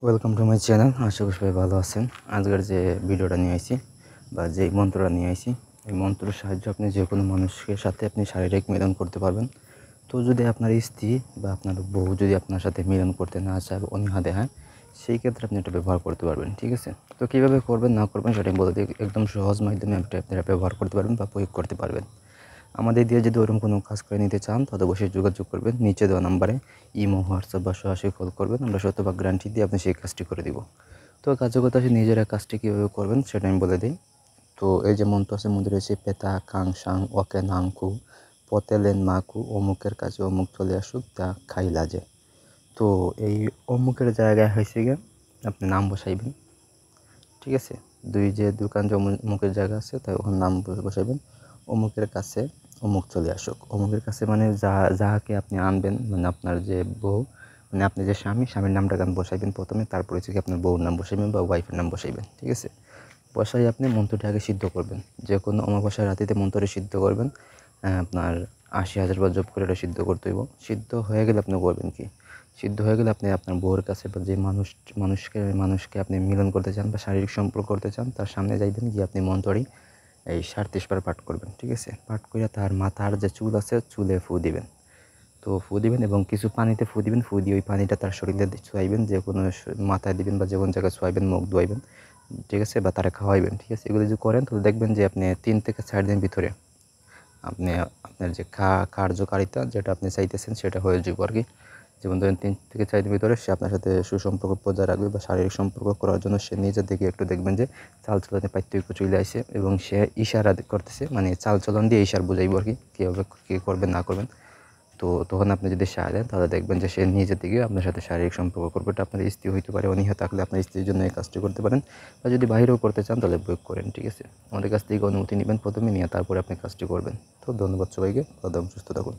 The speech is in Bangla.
Welcome to my channel. আশা করি সবাই ভালো আছেন। আজকের যে ভিডিওটা নিয়ে আইছি বা যে মন্ত্রটা নিয়ে আইছি, এই মন্ত্রের সাহায্যে আপনি যে কোনো মানুষের সাথে আপনি শারীরিক মিলন করতে পারবেন। তো যদি আপনার স্ত্রী বা আপনার বউ যদি আপনার সাথে মিলন করতে না চায় বা অনীহা দেখায়, সেই ক্ষেত্রে আপনি এটা ব্যবহার করতে পারবেন। ঠিক আছে? তো কীভাবে করবেন না করবেন সেটা বলে দিই। একদম সহজ মাধ্যমে আপনারা ব্যবহার করতে পারবেন বা প্রয়োগ করতে পারবেন। আমাদের দিয়ে যদি ওরকম কোনো কাজ করে নিতে চান তাহলে অবশ্যই যোগাযোগ করবেন নিচে দেওয়া নাম্বারে। ইমো, হোয়াটসঅ্যাপ বা সরাসরি কল করবেন। আমরা শতভাগ গ্যারান্টি দিয়ে আপনি সেই কাজটি করে দিব। তো কার্যকতা নিজেরা কাজটি কীভাবে করবেন সেটা আমি বলে দিই। তো এই যে মন্ত্র আছে, মধ্যে রয়েছে পেতা কাং সাং ওকে নাংকু পতেলেন মাকু অমুকের কাছে অমুক চলে আসুক তা খাইলা যে। তো এই অমুকের জায়গায় হয়েছে গিয়ে আপনি নাম বসাইবেন। ঠিক আছে? যে দোকান যে অমুকের জায়গা আছে তাই ওখানে নাম বসাইবেন। অমুকের কাছে অমুক চলে আসুক। অমুকের কাছে মানে যাহাকে আপনি আনবেন, মানে আপনার যে বউ, মানে আপনি যে স্বামীর নামটাকে আপনি বসাইবেন প্রথমে, তারপরে হচ্ছে কি আপনার বউর নাম বসাইবেন বা ওয়াইফের নাম বসাইবেন। ঠিক আছে? বসাই আপনি মন্ত্রটি আগে সিদ্ধ করবেন। যে কোনো অমাবস্যার রাতিতে মন্ত্রটি সিদ্ধ করবেন। আপনার ৮০,০০০ বার জপ করে এটা সিদ্ধ করতে হইব। সিদ্ধ হয়ে গেলে আপনি করবেন কি? সিদ্ধ হয়ে গেলে আপনি আপনার বউয়ের কাছে বা যে মানুষকে আপনি মিলন করতে চান বা শারীরিক সম্পর্ক করতে চান, তার সামনে যাইবেন, গিয়ে আপনি মন্ত্রটি এই ৩৭ বার পাঠ করবেন। ঠিক আছে? পাঠ কইরা তার মাথার যে চুল আছে চুলে ফু দিবেন। তো ফু দিবেন এবং কিছু পানিতে ফু দিবেন। ফু দিয়ে ওই পানিটা তার শরীরে ছোঁয়াইবেন। যে কোনো মাথায় দিবেন বা যে কোনো জায়গায় ছোঁয়াইবেন, মুখ ধোয়াইবেন। ঠিক আছে? বা তারে খাওয়াইবেন। ঠিক আছে? এগুলো যদি করেন তাহলে দেখবেন যে আপনি ৩ থেকে ৪ দিনের ভিতরে আপনি আপনার যে কার্যকারিতা যেটা আপনি চাইতেছেন সেটা হয়ে যাবে আরকি। যেমন ধরেন ৩ থেকে ৪ দিনের ভিতরে সে আপনার সাথে সুসম্পর্ক বজায় রাখবে বা শারীরিক সম্পর্ক করার জন্য সে নিজে থেকে একটু দেখবেন যে চালচলনে পার্থক্য চলে আসে এবং সে ইশারা করতেছে, মানে চালচলন দিয়ে ইশারা বুঝাইব আরকি কীভাবে কী করবেন না করবেন। তো তখন আপনি যদি সায় দেন তাহলে দেখবেন যে সে নিজে থেকে আপনার সাথে শারীরিক সম্পর্ক করবে। এটা আপনার স্ত্রী হইতে পারে, অনীহা থাকলে আপনার স্ত্রীর জন্য এই কাজটি করতে পারেন, বা যদি বাইরেও করতে চান তাহলে প্রয়োগ করেন। ঠিক আছে? আমাদের কাছ থেকে অনুমতি নেবেন প্রথমে, নিয়ে তারপরে আপনি কাজটি করবেন। তো ধন্যবাদ সবাইকে। ভালো থাকুন, সুস্থ থাকুন।